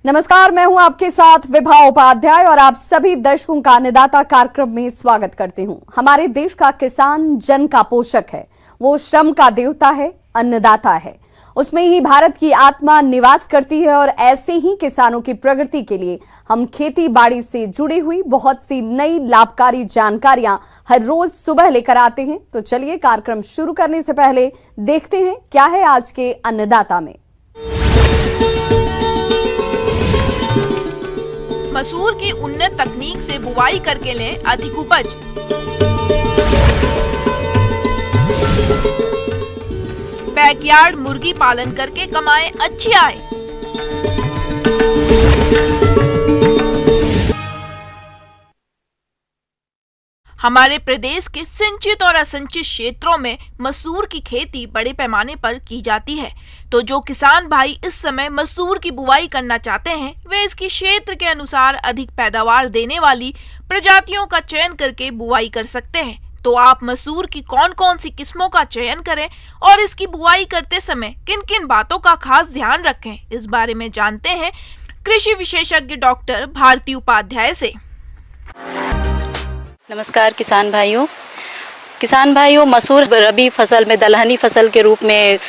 नमस्कार, मैं हूं आपके साथ विभा उपाध्याय और आप सभी दर्शकों का अन्नदाता कार्यक्रम में स्वागत करती हूं। हमारे देश का किसान जन का पोषक है, वो श्रम का देवता है, अन्नदाता है। उसमें ही भारत की आत्मा निवास करती है और ऐसे ही किसानों की प्रगति के लिए हम खेती बाड़ी से जुड़ी हुई बहुत सी नई लाभकारी जानकारियां हर रोज सुबह लेकर आते हैं। तो चलिए कार्यक्रम शुरू करने से पहले देखते हैं क्या है आज के अन्नदाता में। मसूर की उन्नत तकनीक से बुवाई करके लें अधिक उपज। बैकयार्ड मुर्गी पालन करके कमाएं अच्छी आय। हमारे प्रदेश के सिंचित और असिंचित क्षेत्रों में मसूर की खेती बड़े पैमाने पर की जाती है। तो जो किसान भाई इस समय मसूर की बुवाई करना चाहते हैं, वे इसकी क्षेत्र के अनुसार अधिक पैदावार देने वाली प्रजातियों का चयन करके बुवाई कर सकते हैं। तो आप मसूर की कौन कौन सी किस्मों का चयन करें और इसकी बुआई करते समय किन किन बातों का खास ध्यान रखें, इस बारे में जानते हैं कृषि विशेषज्ञ डॉक्टर भारती उपाध्याय से। नमस्कार किसान भाइयों, मसूर रबी फसल में दलहनी फसल के रूप में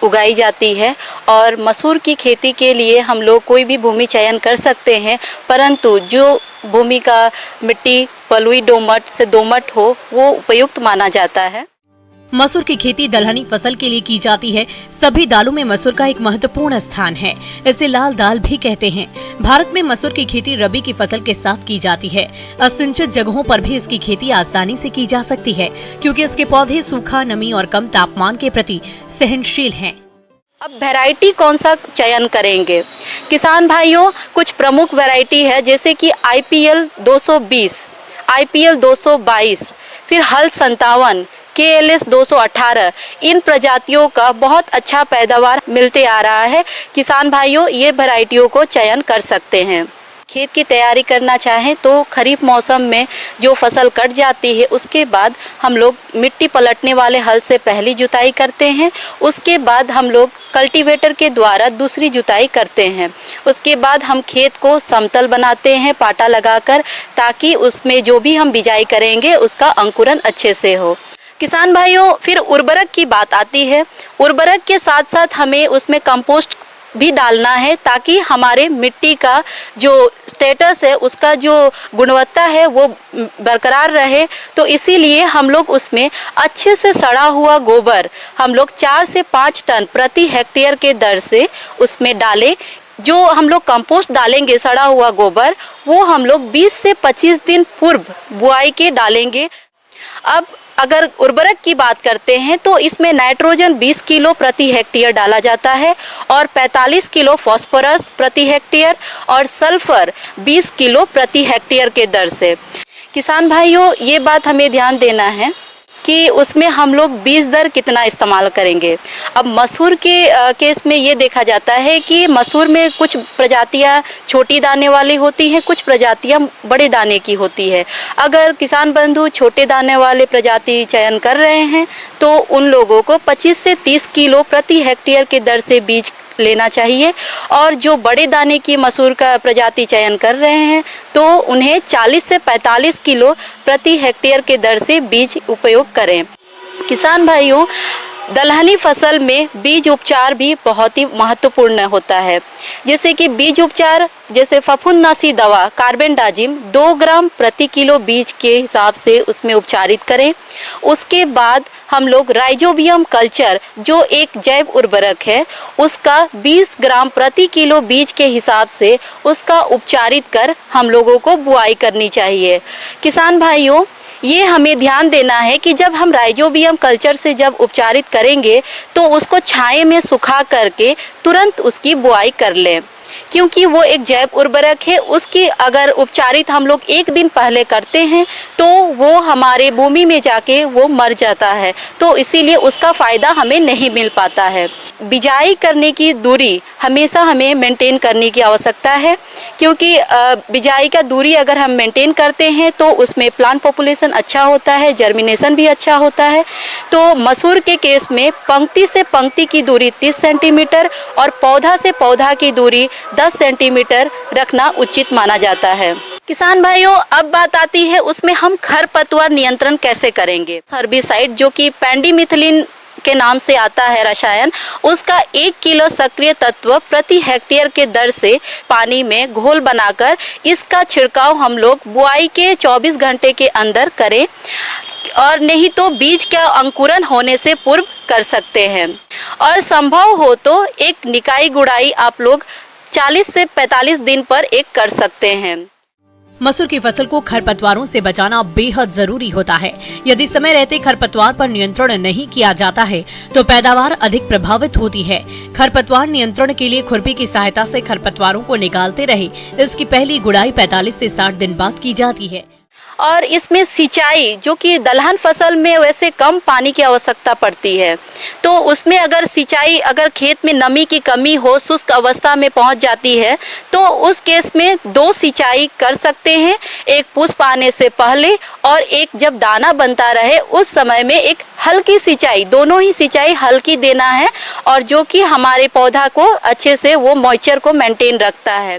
उगाई जाती है और मसूर की खेती के लिए हम लोग कोई भी भूमि चयन कर सकते हैं, परंतु जो भूमि का मिट्टी बलुई दोमट से दोमट हो वो उपयुक्त माना जाता है। मसूर की खेती दलहनी फसल के लिए की जाती है। सभी दालों में मसूर का एक महत्वपूर्ण स्थान है, इसे लाल दाल भी कहते हैं। भारत में मसूर की खेती रबी की फसल के साथ की जाती है। असिंचित जगहों पर भी इसकी खेती आसानी से की जा सकती है, क्योंकि इसके पौधे सूखा, नमी और कम तापमान के प्रति सहनशील हैं। अब वैरायटी कौन सा चयन करेंगे किसान भाइयों? कुछ प्रमुख वैरायटी है, जैसे कि IPL 220, IPL 222, फिर हल 57, KLS 218, इन प्रजातियों का बहुत अच्छा पैदावार मिलते आ रहा है। किसान भाइयों ये वैरायटियों को चयन कर सकते हैं। खेत की तैयारी करना चाहें तो खरीफ मौसम में जो फसल कट जाती है उसके बाद हम लोग मिट्टी पलटने वाले हल से पहली जुताई करते हैं। उसके बाद हम लोग कल्टीवेटर के द्वारा दूसरी जुताई करते हैं। उसके बाद हम खेत को समतल बनाते हैं पाटा लगाकर, ताकि उसमें जो भी हम बिजाई करेंगे उसका अंकुरन अच्छे से हो। किसान भाइयों फिर उर्वरक की बात आती है। उर्वरक के साथ साथ हमें उसमें कंपोस्ट भी डालना है, ताकि हमारे मिट्टी का जो स्टेटस है उसका जो गुणवत्ता है वो बरकरार रहे। तो इसीलिए हम लोग उसमें अच्छे से सड़ा हुआ गोबर हम लोग 4 से 5 टन प्रति हेक्टेयर के दर से उसमें डालें। जो हम लोग कंपोस्ट डालेंगे सड़ा हुआ गोबर, वो हम लोग 20 से 25 दिन पूर्व बुआई के डालेंगे। अब अगर उर्वरक की बात करते हैं तो इसमें नाइट्रोजन 20 किलो प्रति हेक्टेयर डाला जाता है और 45 किलो फास्फोरस प्रति हेक्टेयर और सल्फर 20 किलो प्रति हेक्टेयर के दर से। किसान भाइयों ये बात हमें ध्यान देना है कि उसमें हम लोग बीज दर कितना इस्तेमाल करेंगे। अब मसूर के केस में ये देखा जाता है कि मसूर में कुछ प्रजातियां छोटी दाने वाली होती हैं, कुछ प्रजातियां बड़े दाने की होती है। अगर किसान बंधु छोटे दाने वाले प्रजाति चयन कर रहे हैं तो उन लोगों को 25 से 30 किलो प्रति हेक्टेयर के दर से बीज लेना चाहिए, और जो बड़े दाने की मसूर का प्रजाति चयन कर रहे हैं तो उन्हें 40 से 45 किलो प्रति हेक्टेयर के दर से बीज उपयोग करें। किसान भाइयों दलहनी फसल में बीज उपचार भी बहुत ही महत्वपूर्ण होता है। जैसे कि बीज उपचार, जैसे फफूंदनाशी दवा कार्बेंडाजिम 2 ग्राम प्रति किलो बीज के हिसाब से उसमें उपचारित करें। उसके बाद हम लोग राइजोबियम कल्चर जो एक जैव उर्वरक है उसका 20 ग्राम प्रति किलो बीज के हिसाब से उसका उपचारित कर हम लोगों को बुआई करनी चाहिए। किसान भाइयों ये हमें ध्यान देना है कि जब हम राइजोबियम कल्चर से जब उपचारित करेंगे तो उसको छाये में सुखा करके तुरंत उसकी बुआई कर लें, क्योंकि वो एक जैव उर्वरक है। उसकी अगर उपचारित हम लोग 1 दिन पहले करते हैं तो वो हमारे भूमि में जाके वो मर जाता है, तो इसीलिए उसका फ़ायदा हमें नहीं मिल पाता है। बिजाई करने की दूरी हमेशा हमें मेंटेन करने की आवश्यकता है, क्योंकि बिजाई का दूरी अगर हम मेंटेन करते हैं तो उसमें प्लांट पॉपुलेशन अच्छा होता है, जर्मिनेशन भी अच्छा होता है। तो मसूर के केस में पंक्ति से पंक्ति की दूरी 30 सेंटीमीटर और पौधा से पौधा की दूरी 10 सेंटीमीटर रखना उचित माना जाता है। किसान भाइयों, अब बात आती है उसमें हम खरपतवार नियंत्रण कैसे करेंगे। हर्बिसाइड जो कि पेंडिमिथिलिन के नाम से आता है रसायन, उसका 1 किलो सक्रिय तत्व प्रति हेक्टेयर के दर से पानी में घोल बनाकर इसका छिड़काव हम लोग बुआई के 24 घंटे के अंदर करें और नहीं तो बीज का अंकुरन होने से पूर्व कर सकते हैं। और संभव हो तो एक निकाई गुड़ाई आप लोग 40 से 45 दिन पर एक कर सकते हैं। मसूर की फसल को खरपतवारों से बचाना बेहद जरूरी होता है। यदि समय रहते खरपतवार पर नियंत्रण नहीं किया जाता है तो पैदावार अधिक प्रभावित होती है। खरपतवार नियंत्रण के लिए खुरपी की सहायता से खरपतवारों को निकालते रहे। इसकी पहली गुड़ाई 45 से 60 दिन बाद की जाती है। और इसमें सिंचाई, जो कि दलहन फसल में वैसे कम पानी की आवश्यकता पड़ती है, तो उसमें अगर सिंचाई, अगर खेत में नमी की कमी हो, शुष्क अवस्था में पहुंच जाती है, तो उस केस में 2 सिंचाई कर सकते हैं। एक पुष्प आने से पहले और एक जब दाना बनता रहे उस समय में एक हल्की सिंचाई, दोनों ही सिंचाई हल्की देना है और जो कि हमारे पौधा को अच्छे से वो मॉइस्चर को मेंटेन रखता है।